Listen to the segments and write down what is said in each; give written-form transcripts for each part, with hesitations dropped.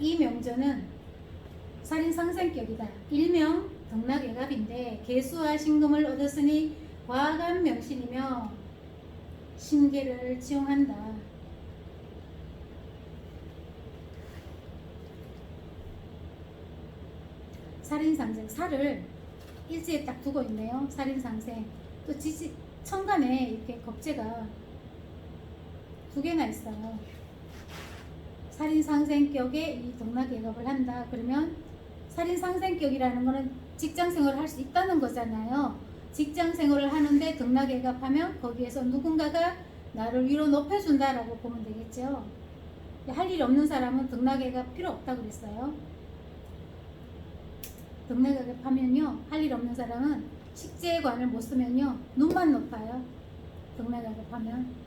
이 명조는 살인상생격이다. 일명 등락애갑인데 계수와 신금을 얻었으니 과감 명신이며 신계를 지용한다. 살인상생, 살을 일지에 딱 두고 있네요. 살인상생. 또 천간에 이렇게 겁재가 두 개나 있어요. 살인상생격에 이 등락애갑을 한다. 그러면 살인상생격이라는 거는 직장생활을 할 수 있다는 거잖아요. 직장생활을 하는데 등락애갑하면 거기에서 누군가가 나를 위로 높여준다라고 보면 되겠죠. 할 일 없는 사람은 등락애갑 필요 없다고 그랬어요. 등락애갑하면요, 할 일 없는 사람은 식재관을 못 쓰면요, 눈만 높아요. 등락애갑하면.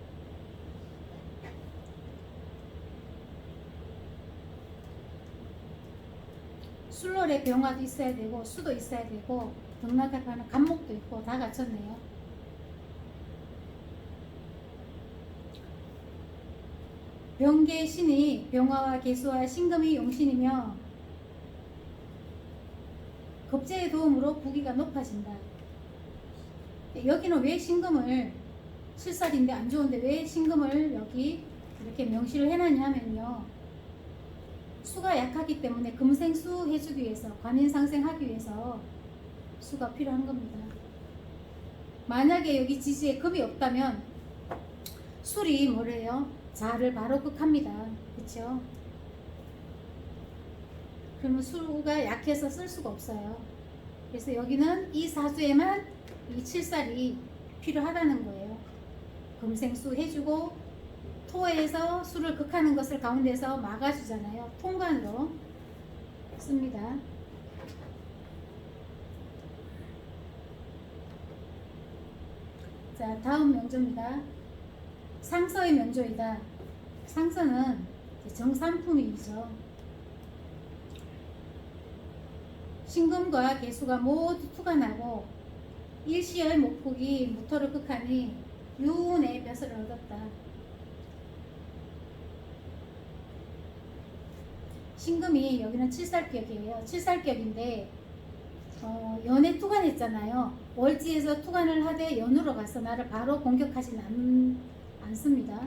술월에 병화도 있어야 되고 수도 있어야 되고 등락애갑하는 간목도 있고 다 갖췄네요. 병계의 신이 병화와 계수와 신금이 용신이며 겁재의 도움으로 부기가 높아진다. 여기는 왜 신금을, 실살인데 안 좋은데 왜 신금을 여기 이렇게 명시를 해놨냐 하면요, 수가 약하기 때문에 금생수 해주기 위해서, 관인상생하기 위해서 수가 필요한 겁니다. 만약에 여기 지지에 금이 없다면 술이 뭐래요? 자를 바로 극합니다. 그렇죠? 그러면 수가 약해서 쓸 수가 없어요. 그래서 여기는 이 사주에만 이 칠살이 필요하다는 거예요. 금생수 해주고 토에서 수를 극하는 것을 가운데서 막아주잖아요. 통관으로 씁니다. 자, 다음 명조입니다. 상서의 명조이다. 상서는 정삼품이죠. 신금과 계수가 모두 투관하고 일시의 목폭이 무토를 극하니 유운의 벼슬을 얻었다. 신금이 여기는 칠살격이에요. 칠살격인데 연에 투관했잖아요. 월지에서 투관을 하되 연으로 가서 나를 바로 공격하지는 않습니다.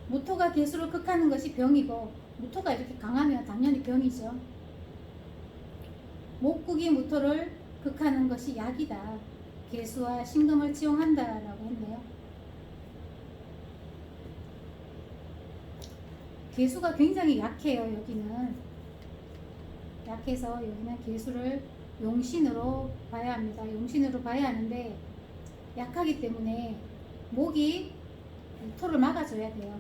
무토가 계수를 극하는 것이 병이고, 무토가 이렇게 강하면 당연히 병이죠. 목국이 무토를 극하는 것이 약이다. 계수와 신금을 지용한다라고 했네요. 계수가 굉장히 약해요. 여기는 약해서 여기는 계수를 용신으로 봐야 합니다. 용신으로 봐야 하는데 약하기 때문에 목이 토를 막아줘야 돼요.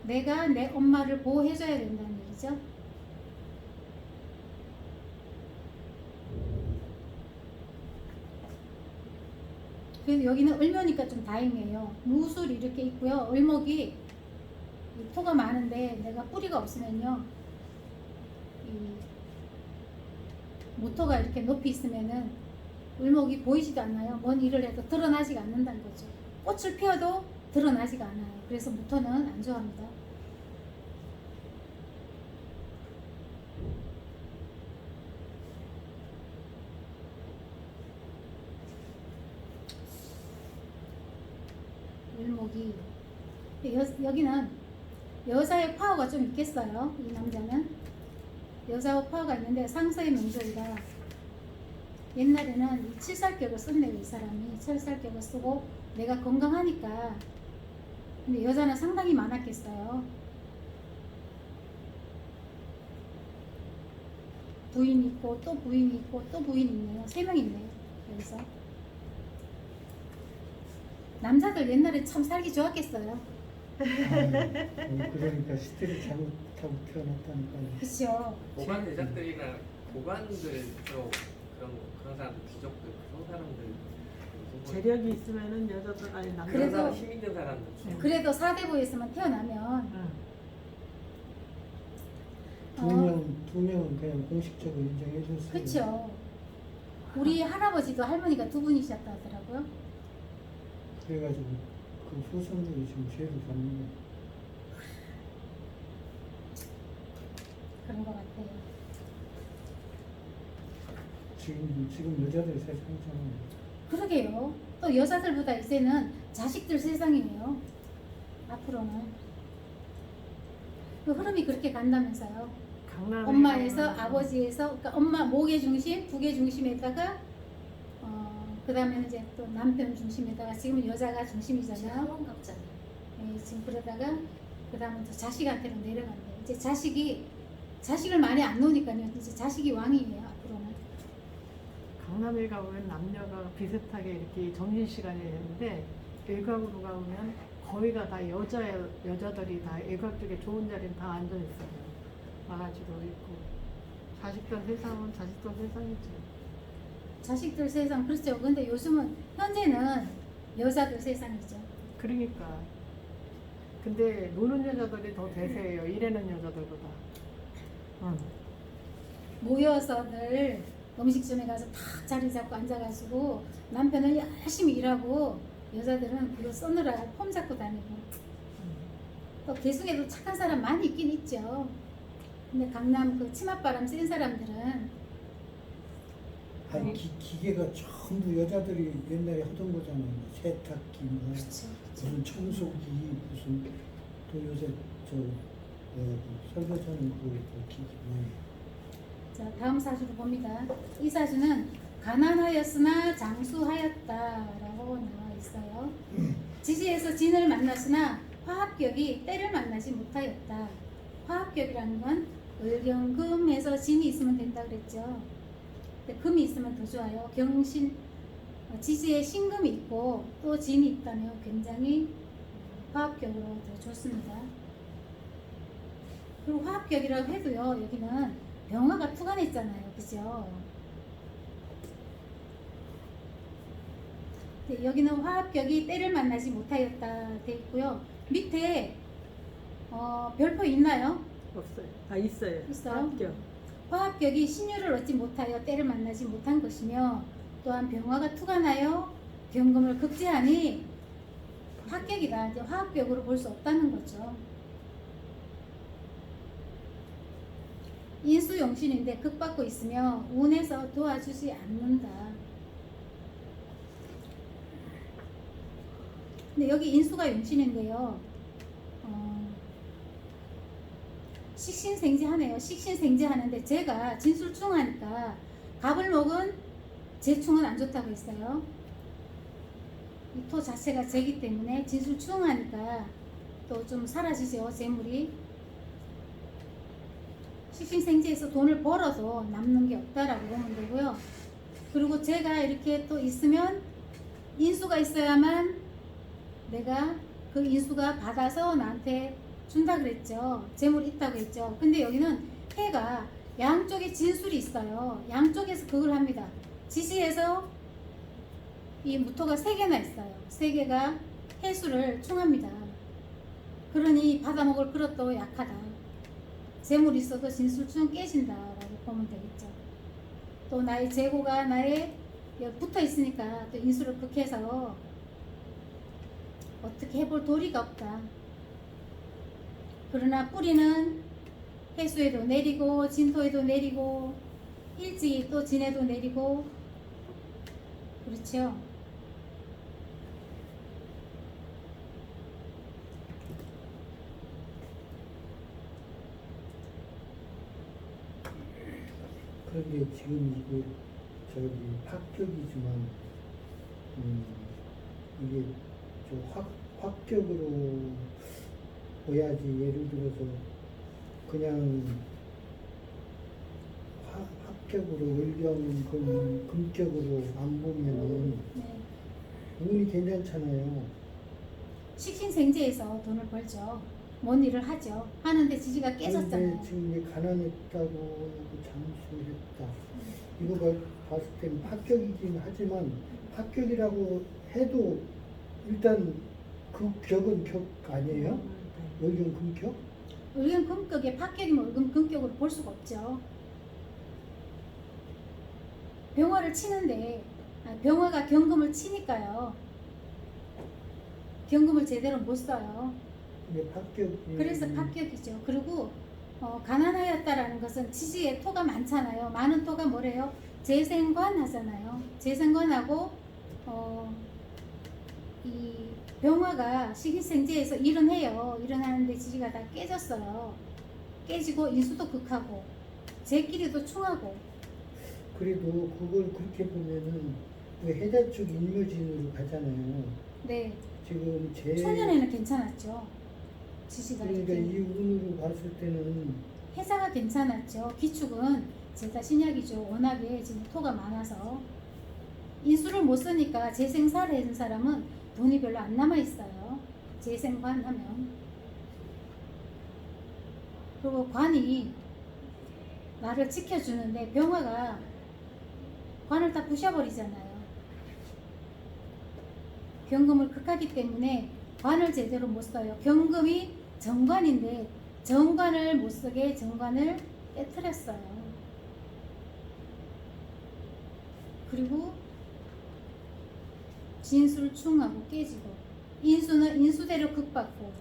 내가 내 엄마를 보호해줘야 된다는 얘기죠. 그래서 여기는 을묘니까 좀 다행이에요. 무술이 이렇게 있고요. 을목이 토가 많은데 내가 뿌리가 없으면요, 이 모토가 이렇게 높이 있으면은 을목이 보이지도 않아요. 뭔 일을 해도 드러나지가 않는다는 거죠. 꽃을 피워도 드러나지가 않아요. 그래서 모토는 안 좋아합니다. 을목이 여기는 여자의 파워가 좀 있겠어요. 이 남자는 여자의 파워가 있는데 상서의 명조이다. 옛날에는 이 칠살격을 썼네요. 이 사람이 칠살격을 쓰고 내가 건강하니까. 근데 여자는 상당히 많았겠어요. 부인 있고 또 부인 있고 또 부인 있네요. 3명 있네요. 여기서 남자들 옛날에 참 살기 좋았겠어요. 그러니까 스틸이 잘못하고 태어났다니까요. 그렇죠. 보관 대작들이나 보관들 쪽 그런 사람들, 귀족들, 그런 사람들, 재력이 있으면은 여자들 아니 남자. 그래도- 그래서 힘 있는 사람들. 그래도 사대부에서만 태어나면 두 명은 그냥 공식적으로 인정해 줬어요. 그렇죠. 우리 할아버지도 할머니가 2분이셨다 하더라고요. 그래가지고 그 후손들이 지금 죄를 받는 거예요. 그런 것 같아요. 지금 여자들 세상이잖아요. 그러게요. 또 여자들보다 이제는 자식들 세상이에요. 앞으로는 그 흐름이 그렇게 간다면서요. 강남에 엄마에서 가면 아버지에서 그러니까 엄마 목의 중심, 부의 중심에다가 그 다음에는 이제 또 남편 중심에다가 지금은 여자가 중심이잖아요. 혼갑잖아요. 예, 지금 그러다가 그 다음은 또 자식한테로 내려간대요. 이제 자식을 많이 안 놓으니까요. 이제 자식이 왕이에요. 앞으로는. 강남에 가보면 남녀가 비슷하게 이렇게 점심시간이 되는데 외곽으로 가보면 거의가 다 여자들이 다 외곽 쪽에 좋은 자리에 다 앉아있어요. 와가지고 있고 자식들 세상은 자식들 세상이죠. 자식들 세상 그렇죠. 근데 요즘은 현재는 여자들 세상이죠. 그러니까 근데 노는 여자들이 더 대세예요. 일하는 여자들보다. 모여서들 음식점에 가서 다 자리 잡고 앉아가지고 남편은 열심히 일하고 여자들은 그거 써느라 폼 잡고 다니고 또 개성에도 착한 사람 많이 있긴 있죠. 근데 강남 그 치맛바람 센 사람들은 아니 기계가 전부 여자들이 옛날에 하던 거잖아요. 세탁기, 뭐 그렇죠. 무슨 청소기, 무슨 또 요새 설거지하는 그 기계. 자, 다음 사주를 봅니다. 이 사주는 가난하였으나 장수하였다라고 나와 있어요. 지지에서 진을 만났으나 화합격이 때를 만나지 못하였다. 화합격이라는 건 을경금에서 진이 있으면 된다 그랬죠. 근데 금이 있으면 더 좋아요. 경신 지지에 신금이 있고 또 진이 있다면 굉장히 화합격으로 더 좋습니다. 그리고 화합격이라고 해도요, 여기는 병화가 투관했잖아요. 그죠? 네, 여기는 화합격이 때를 만나지 못하였다 돼 있고요. 밑에 별표 있나요? 없어요. 아 있어요. 있어요? 합격. 화합격이 신유를 얻지 못하여 때를 만나지 못한 것이며 또한 병화가 투관하여 경금을 극제하니 합격이다. 이제 화합격으로 볼 수 없다는 거죠. 인수용신인데 극받고 있으며 운에서 도와주지 않는다. 근데 여기 인수가 용신인데요. 식신생지하네요. 식신생지하는데 제가 진술충하니까 갑을 먹은 제충은 안 좋다고 했어요. 이 토 자체가 제기 때문에 진술충하니까 또 좀 사라지죠. 재물이. 식신생지에서 돈을 벌어도 남는 게 없다라고 보면 되고요. 그리고 제가 이렇게 또 있으면 인수가 있어야만 내가 그 인수가 받아서 나한테 준다 그랬죠. 재물이 있다고 했죠. 근데 여기는 해가 양쪽에 진술이 있어요. 양쪽에서 그걸 합니다. 지지에서 이 무토가 3개나 있어요. 3개가 해수를 충합니다. 그러니 받아먹을 그릇도 약하다. 재물이 있어도 진술충 깨진다라고 보면 되겠죠. 또 나의 재고가 나의 붙어 있으니까 또 인수를 극해서 어떻게 해볼 도리가 없다. 그러나 뿌리는 해수에도 내리고 진토에도 내리고 일찍이 또 진에도 내리고 그렇죠. 그런데 지금 이게 합격이지만 이게 합격으로 보야지. 예를 들어서 그냥 합격으로 금격으로 안 보면은 네. 운이 괜찮잖아요. 식신생지에서 돈을 벌죠. 뭔 일을 하죠. 하는데 지지가 깨졌잖아요. 그런데 지금 이제 가난했다고 장수했다. 이거 봤을 때는 합격이긴 하지만 합격이라고 해도 일단 그 격은 격 아니에요? 의견 금격? 의견 금격에 합격이면 의견 금격으로 볼 수가 없죠. 병화를 치는데 병화가 경금을 치니까요. 경금을 제대로 못 써요. 이게 합격. 그래서 합격이죠. 그리고 가난하였다라는 것은 지지에 토가 많잖아요. 많은 토가 뭐래요? 재생관 하잖아요. 재생관하고 이 병화가 식이생재에서 일은 해요. 일은 하는데 지지가 다 깨졌어요. 깨지고 인수도 극하고 제끼리도 충하고. 그래도 그걸 그렇게 보면은 그 해자축 인묘진으로 가잖아요. 네. 지금 초년에는 괜찮았죠. 지지가 그러니까 이렇게. 이 운으로 봤을 때는 해사가 괜찮았죠. 기축은 제가 신약이죠. 워낙에 지금 토가 많아서 인수를 못 쓰니까 재생사를 해준 사람은 돈이 별로 안 남아 있어요. 재생관 하면. 그리고 관이 나를 지켜주는데 병화가 관을 다 부셔버리잖아요. 경금을 극하기 때문에 관을 제대로 못 써요. 경금이 정관인데 정관을 못 쓰게 정관을 깨트렸어요. 그리고 진술 충하고 깨지고 인수는 인수대로 극받고.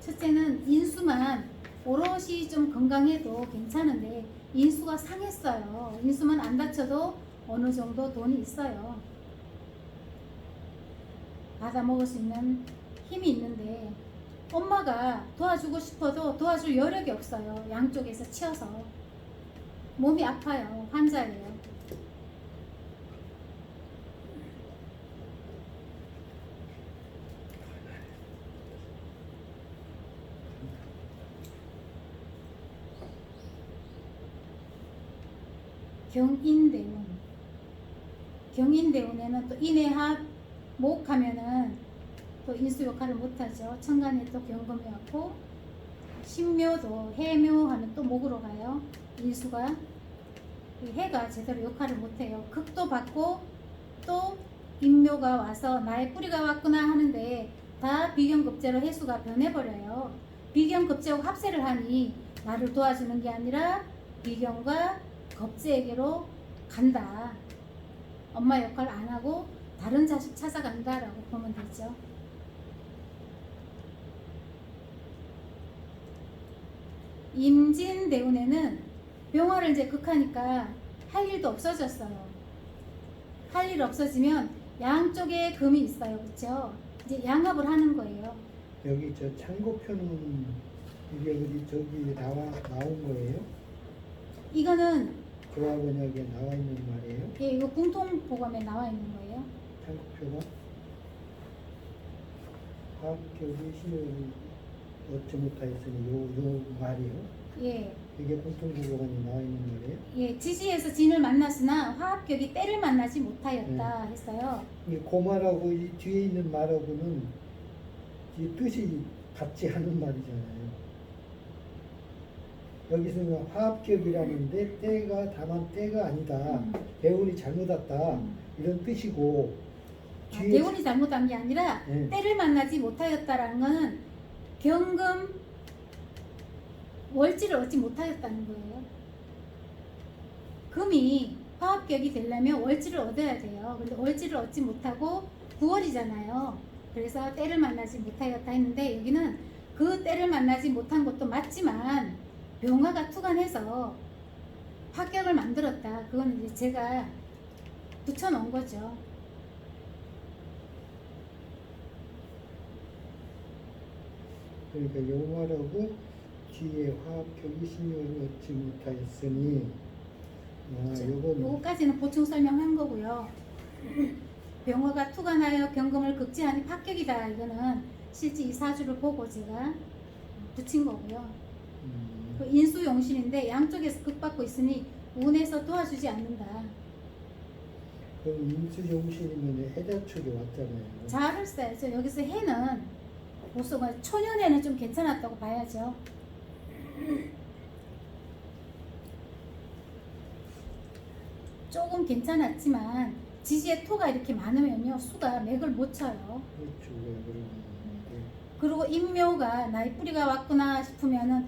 첫째는 인수만 오롯이 좀 건강해도 괜찮은데 인수가 상했어요. 인수만 안 다쳐도 어느 정도 돈이 있어요. 받아 먹을 수 있는 힘이 있는데 엄마가 도와주고 싶어도 도와줄 여력이 없어요. 양쪽에서 치여서 몸이 아파요. 환자예요. 경인대운. 경인대운에는 또 인해합 목하면은 또 인수 역할을 못하죠. 천간에 또 경금이 왔고 신묘도 해묘하면 또 목으로 가요. 인수가 이 해가 제대로 역할을 못해요. 극도 받고 또 인묘가 와서 나의 뿌리가 왔구나 하는데 다 비경급제로 해수가 변해버려요. 비경급제하고 합세를 하니 나를 도와주는 게 아니라 비경과 겁제에게로 간다. 엄마 역할 안 하고 다른 자식 찾아간다라고 보면 되죠. 임진대운에는 병화를 이제 극하니까 할 일도 없어졌어요. 할 일 없어지면 양쪽에 금이 있어요. 그렇죠? 이제 양합을 하는 거예요. 여기 저 창고편은 이게 어디 저기 나온 거예요? 이거는 조합원역에 나와 있는 말이에요? 예, 이거 공통보감에 나와 있는 거예요. 창고표가 화합격이 신을 얻지 못하였으니 요 말이요? 예, 이게 공통보감에 나와 있는 말이에요? 예, 지지에서 진을 만났으나 화합격이 때를 만나지 못하였다 했어요. 이 고말하고 이 뒤에 있는 말하고는 이 뜻이 같지 않은 말이잖아요. 여기서는 화합격이라는데 때가 다만 때가 아니다. 대운이 잘못 왔다. 이런 뜻이고 뒤에 대운이 잘못한 게 아니라 예. 때를 만나지 못하였다라는 거는 경금 월지를 얻지 못하였다는 거예요. 금이 화합격이 되려면 월지를 얻어야 돼요. 근데 월지를 얻지 못하고 9월이잖아요. 그래서 때를 만나지 못하였다 했는데 여기는 그 때를 만나지 못한 것도 맞지만 병화가 투간해서 합격을 만들었다. 그건 이제 제가 붙여놓은 거죠. 그러니까 요 말하고 뒤에 화합격이 신유를 얻지 못하였으니 요건 요거까지는 보충 설명한 거고요. 병화가 투간하여 경금을 극지하니 합격이다. 이거는 실제 이 사주를 보고 제가 붙인 거고요. 그 인수용신인데 양쪽에서 극받고 있으니 운에서 도와주지 않는다. 그럼 인수용신이면 해자축이 왔잖아요. 자를 써야죠. 여기서 해는 보수가 초년에는 좀 괜찮았다고 봐야죠. 조금 괜찮았지만 지지에 토가 이렇게 많으면요 수가 맥을 못 쳐요. 그렇죠. 왜 그러는데 그리고 인묘가 나의 뿌리가 왔구나 싶으면은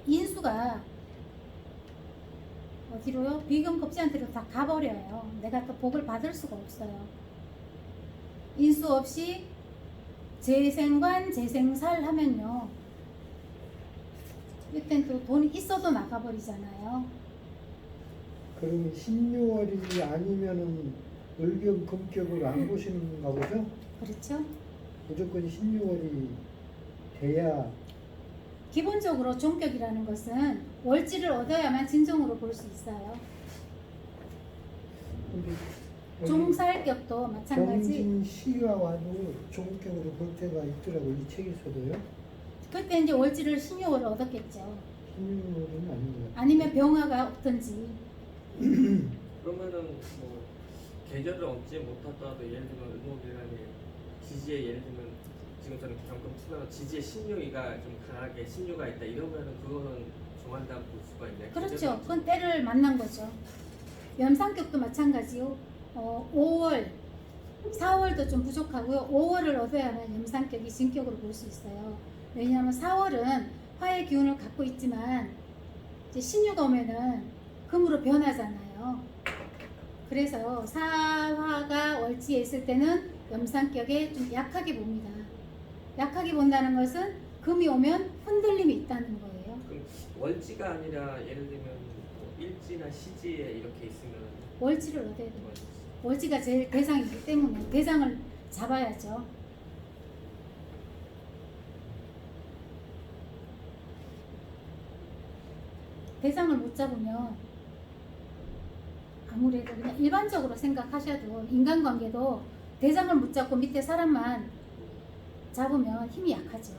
인수가 어디로요? 비경급제한테로 다 가버려요. 내가 또 복을 받을 수가 없어요. 인수 없이 재생관, 재생살 하면요. 이땐 또 돈이 있어도 나가버리잖아요. 그러면 신유월이 아니면은 을경 금격을 안 보시는가 보죠? 그렇죠? 무조건 신유월이 돼야. 기본적으로 종격이라는 것은 월지를 얻어야만 진정으로 볼 수 있어요. 근데 여기 종살격도 마찬가지. 경진 시가 와도 종격으로 볼 때가 있더라고, 이 책에서도요. 그때 이제 월지를 신유월을 얻었겠죠. 신유월은 아닌 것 같아요. 아니면 병화가 없든지. 그러면은 뭐 계절을 얻지 못하더라도 예를 들면 을목일간에 지지에 예를 들면 지금처럼 경금 치면 지지에 신유가 좀 강하게 신유가 있다 이러면은 그거는 종한다고 볼 수가 있나요? 그렇죠. 그건 때를 만난 거죠. 염상격도 마찬가지요. 5월, 4월도 좀 부족하고요. 5월을 얻어야만 염상격이 진격으로 볼 수 있어요. 왜냐하면 4월은 화의 기운을 갖고 있지만 이제 신유가 오면은 금으로 변하잖아요. 그래서 사화가 월지에 있을 때는 염상격에 좀 약하게 봅니다. 약하게 본다는 것은 금이 오면 흔들림이 있다는 거예요. 그럼 월지가 아니라 예를 들면 뭐 일지나 시지에 이렇게 있으면 월지를 얻어야 돼요. 뭐 월지가 제일 대상이기 때문에 대상을 잡아야죠. 대상을 못 잡으면 아무래도 그냥 일반적으로 생각하셔도 인간관계도 대상을 못 잡고 밑에 사람만 잡으면 힘이 약하죠.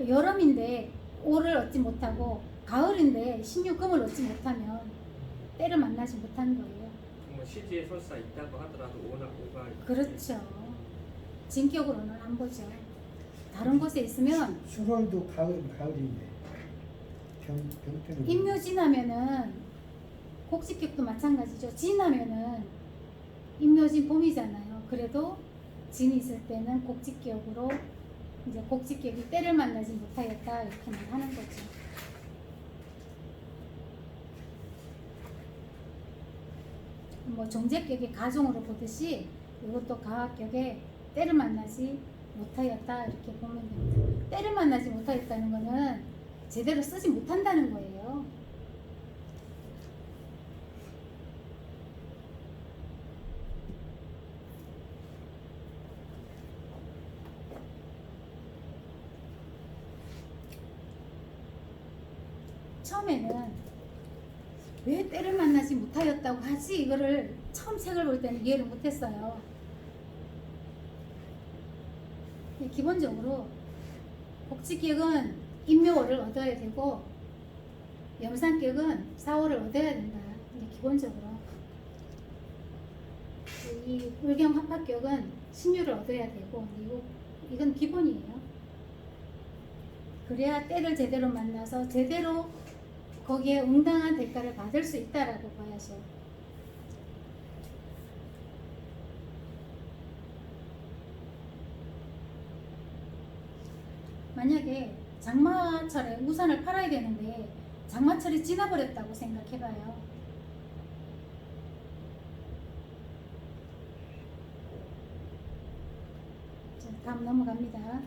여름인데 올을 얻지 못하고 가을인데 신유금을 얻지 못하면 때를 만나지 못하는 거예요. 뭐 시지에 설사 있다고 하더라도 오가 그렇죠. 진격으로는 안 보죠. 다른 곳에 있으면 수월도 가을인데 병때는 인묘 지나면은 곡식격도 마찬가지죠. 지나면은 인묘진 봄이잖아요. 그래도 진이 있을 때는 곡식격으로 이제 곡식격이 때를 만나지 못하였다 이렇게만 하는 거죠. 뭐 종제격이 가종으로 보듯이 이것도 가학격에 때를 만나지 못하였다 이렇게 보면 됩니다. 때를 만나지 못하였다는 거는 제대로 쓰지 못한다는 거예요. 처음에는 왜 때를 만나지 못하였다고 하지 이거를 처음 책을 볼 때는 이해를 못했어요. 기본적으로 복지격은 인묘월을 얻어야 되고 염산격은 사월을 얻어야 된다. 이게 기본적으로 이 을경합합격은 신유를 얻어야 되고 이건 기본이에요. 그래야 때를 제대로 만나서 제대로 거기에 응당한 대가를 받을 수 있다라고 봐야죠. 만약에 장마철에 우산을 팔아야 되는데 장마철이 지나버렸다고 생각해봐요. 자, 다음 넘어갑니다.